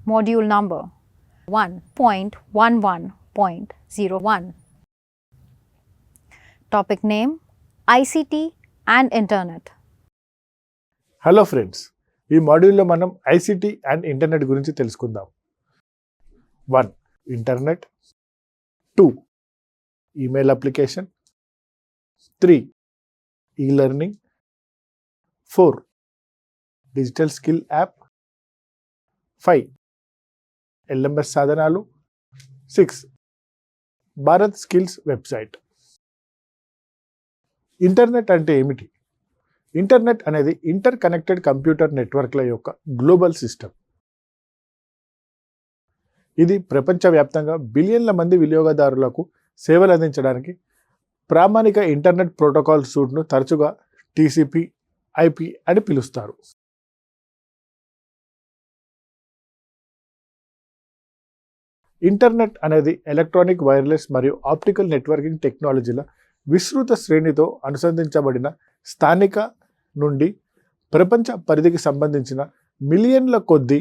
Module number 1.11.01. Topic name ICT and Internet. Hello friends, ఈ మాడ్యూల్లో మనం ఐసిటీ అండ్ ఇంటర్నెట్ గురించి తెలుసుకుందాం. 1. Internet. 2. Email application. 3. E-learning. 4. Digital skill app. 5. LMS సాధనాలు. 6. Bharat skills website. Internet అంటే ఏమిటి? ఇంటర్నెట్ అనేది ఇంటర్ కనెక్టెడ్ కంప్యూటర్ నెట్వర్క్ల యొక్క గ్లోబల్ సిస్టమ్. ఇది ప్రపంచవ్యాప్తంగా బిలియన్ల మంది వినియోగదారులకు సేవలు అందించడానికి ప్రామాణిక ఇంటర్నెట్ ప్రోటోకాల్ సూట్ను తరచుగా టీసీపీ, ఐపీ అని పిలుస్తారు. ఇంటర్నెట్ అనేది ఎలక్ట్రానిక్, వైర్లెస్ మరియు ఆప్టికల్ నెట్వర్కింగ్ టెక్నాలజీల విస్తృత శ్రేణితో అనుసంధించబడిన స్థానిక నుండి ప్రపంచ పరిధికి సంబంధించిన మిలియన్ల కొద్దీ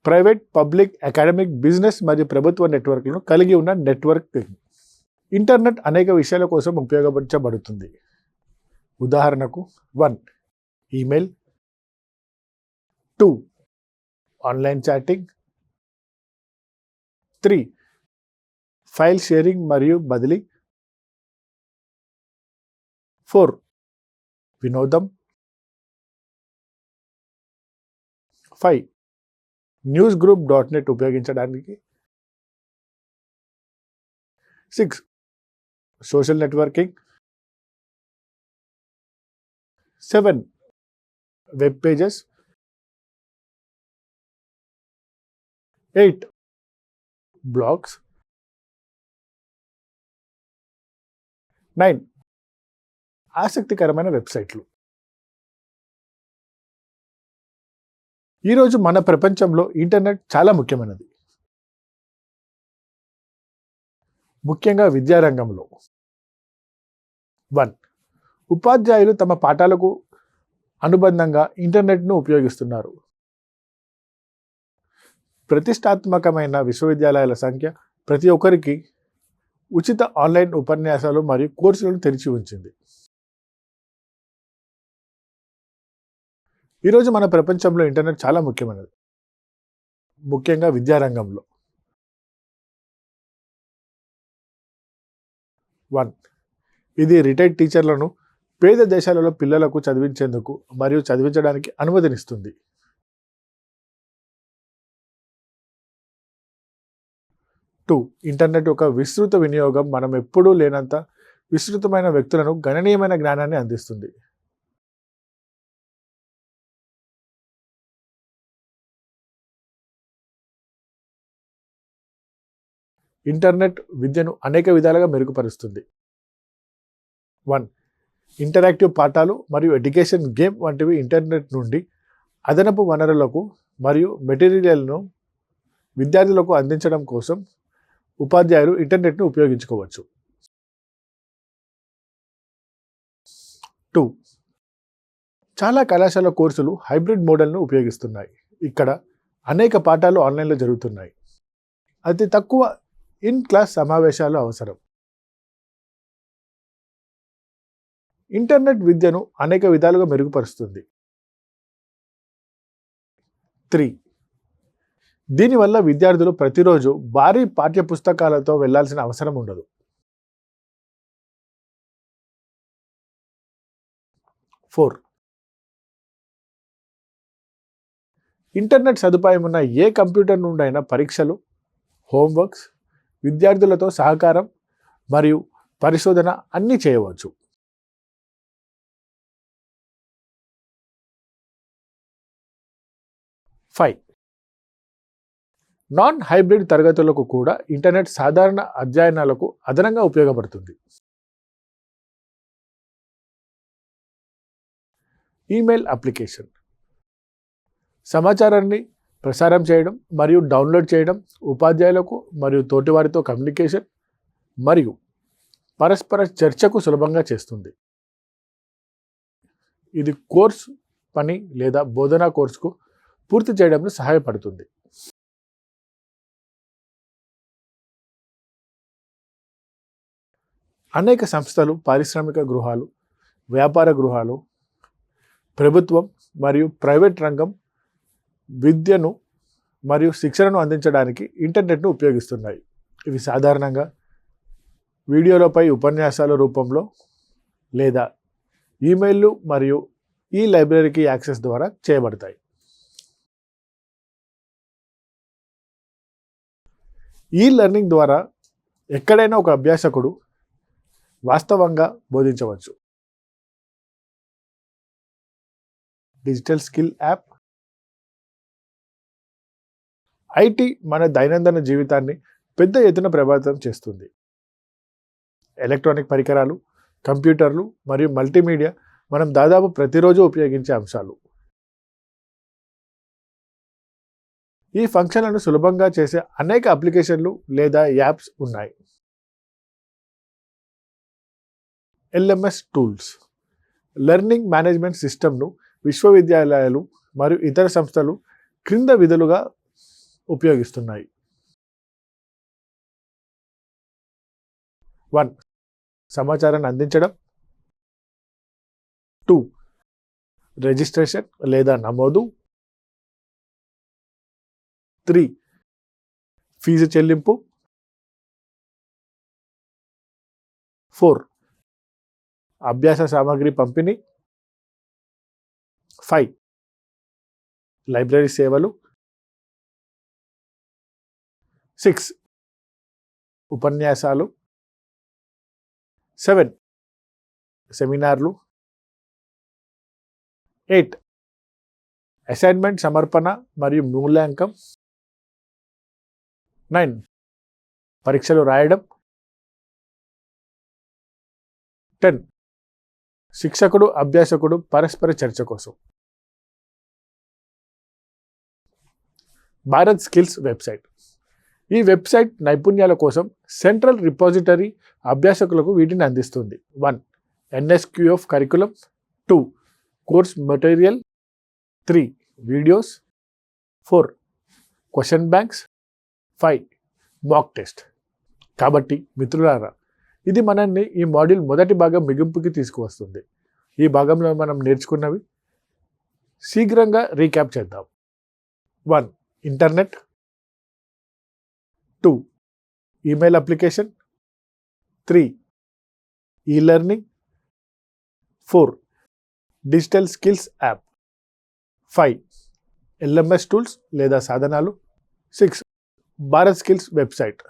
ప్రైవేట్, పబ్లిక్, అకాడమిక్, బిజినెస్ మరియు ప్రభుత్వ నెట్వర్క్లను కలిగి ఉన్న నెట్వర్క్. ఇంటర్నెట్ అనేక విషయాల కోసం ఉపయోగించబడుతుంది. ఉదాహరణకు 1. Email. 2. Online chatting. 3. File sharing మరియు బదిలీ. 4. వినోదం. 5. న్యూస్ గ్రూప్ .net ఉపయోగించడానికి. 6. Social networking. 7. Web pages. 8. Blogs. 9. ఆసక్తికరమైన వెబ్సైట్లు. ఈరోజు మన ప్రపంచంలో ఇంటర్నెట్ చాలా ముఖ్యమైనది, ముఖ్యంగా విద్యారంగంలో. 1. ఉపాధ్యాయులు తమ పాఠాలకు అనుబంధంగా ఇంటర్నెట్ను ఉపయోగిస్తున్నారు. ప్రతిష్టాత్మకమైన విశ్వవిద్యాలయాల సంఖ్య ప్రతి ఒక్కరికి ఉచిత ఆన్లైన్ ఉపన్యాసాలు మరియు కోర్సులను తెరిచి ఉంచింది. ఈరోజు మన ప్రపంచంలో ఇంటర్నెట్ చాలా ముఖ్యమైనది, ముఖ్యంగా విద్యారంగంలో. 1. ఇది రిటైర్డ్ టీచర్లను పేద దేశాలలో పిల్లలకు చదివించేందుకు మరియు చదివించడానికి అనుమతినిస్తుంది. 2. ఇంటర్నెట్ ఒక విస్తృత వినియోగం మనం ఎప్పుడూ లేనంత విస్తృతమైన వ్యక్తులను గణనీయమైన జ్ఞానాన్ని అందిస్తుంది. ఇంటర్నెట్ విద్యను అనేక విధాలుగా మెరుగుపరుస్తుంది. 1. ఇంటరాక్టివ్ పాఠాలు మరియు ఎడ్యుకేషన్ గేమ్ వంటివి ఇంటర్నెట్ నుండి అదనపు వనరులకు మరియు మెటీరియల్ను విద్యార్థులకు అందించడం కోసం ఉపాధ్యాయులు ఇంటర్నెట్ను ఉపయోగించుకోవచ్చు. 2. చాలా కళాశాల కోర్సులు హైబ్రిడ్ మోడల్ను ఉపయోగిస్తున్నాయి. ఇక్కడ అనేక పాఠాలు ఆన్లైన్లో జరుగుతున్నాయి. అతి తక్కువ ఇన్ క్లాస్ సమావేశాలు అవసరం. ఇంటర్నెట్ విద్యను అనేక విధాలుగా మెరుగుపరుస్తుంది. 3. దీనివల్ల విద్యార్థులు ప్రతిరోజు భారీ పాఠ్యపుస్తకాలతో వెళ్లాల్సిన అవసరం ఉండదు. 4. ఇంటర్నెట్ సదుపాయం ఉన్న ఏ కంప్యూటర్ నుండైనా పరీక్షలు, హోంవర్క్స్, విద్యార్థులతో సహకారం మరియు పరిశోధన అన్నీ చేయవచ్చు. 5. నాన్ హైబ్రిడ్ తరగతులకు కూడా ఇంటర్నెట్ సాధారణ అధ్యయనాలకు అదనంగా ఉపయోగపడుతుంది. ఈమెయిల్ అప్లికేషన్ సమాచారాన్ని ప్రసారం చేయడం మరియు డౌన్లోడ్ చేయడం, ఉపాధ్యాయులకు మరియు తోటివారితో కమ్యూనికేషన్ మరియు పరస్పర చర్చకు సులభంగా చేస్తుంది. ఇది కోర్సు పని లేదా బోధనా కోర్సుకు పూర్తి చేయడంలో సహాయపడుతుంది. అనేక సంస్థలు, పారిశ్రామిక గృహాలు, వ్యాపార గృహాలు, ప్రభుత్వం మరియు ప్రైవేట్ రంగం విద్యను మరియు శిక్షణను అందించడానికి ఇంటర్నెట్ను ఉపయోగిస్తున్నాయి. ఇవి సాధారణంగా వీడియోలపై ఉపన్యాసాల రూపంలో లేదా ఈమెయిల్లు మరియు ఈ లైబ్రరీకి యాక్సెస్ ద్వారా చేయబడతాయి. ఈ లెర్నింగ్ ద్వారా ఎక్కడైనా ఒక అభ్యాసకుడు వాస్తవంగా బోధించవచ్చు. Digital skill app. ఐటీ మన దైనందిన జీవితాన్ని పెద్ద ఎత్తున ప్రభావితం చేస్తుంది. ఎలక్ట్రానిక్ పరికరాలు, కంప్యూటర్లు మరియు మల్టీమీడియా మనం దాదాపు ప్రతిరోజు ఉపయోగించే అంశాలు. ఈ ఫంక్షన్లను సులభంగా చేసే అనేక అప్లికేషన్లు లేదా యాప్స్ ఉన్నాయి. LMS tools. లెర్నింగ్ మేనేజ్మెంట్ సిస్టమ్ను విశ్వవిద్యాలయాలు మరియు ఇతర సంస్థలు క్రింద విధులుగా ఉపయోగిస్తున్నాయి. 1. సమాచారాన్ని అందించడం. 2. రిజిస్ట్రేషన్ లేదా నమోదు. 3. ఫీజు చెల్లింపు. 4. అభ్యాస సామగ్రి పంపిణీ. 5. లైబ్రరీ సేవలు. 6. ఉపన్యాసాలు. 7. సెమినార్లు. 8. అసైన్మెంట్ సమర్పణ మరియు మూల్యాంకనం. 9. పరీక్షలు రాయడం. 10. శిక్షకుడు అభ్యాసకుడు పరస్పర చర్చ కోసం. Bharat skills website. ఈ వెబ్సైట్ నైపుణ్యాల కోసం సెంట్రల్ రిపాజిటరీ అభ్యాసకులకు వీటిని అందిస్తుంది. 1. NSQF curriculum. 2. Course material. 3. Videos. 4. Question banks. 5. Mock test. కాబట్టి మిత్రులారా, ఇది మనల్ని ఈ మాడ్యూల్ మొదటి భాగం ముగింపుకి తీసుకువస్తుంది. ఈ భాగంలో మనం నేర్చుకున్నవి శీఘ్రంగా రీక్యాప్ చేద్దాం. 1. Internet. 2. Email application. 3. E-learning. 4. Digital skills app. 5. LMS tools లేదా సాధనాలు. 6. Bharat skills website.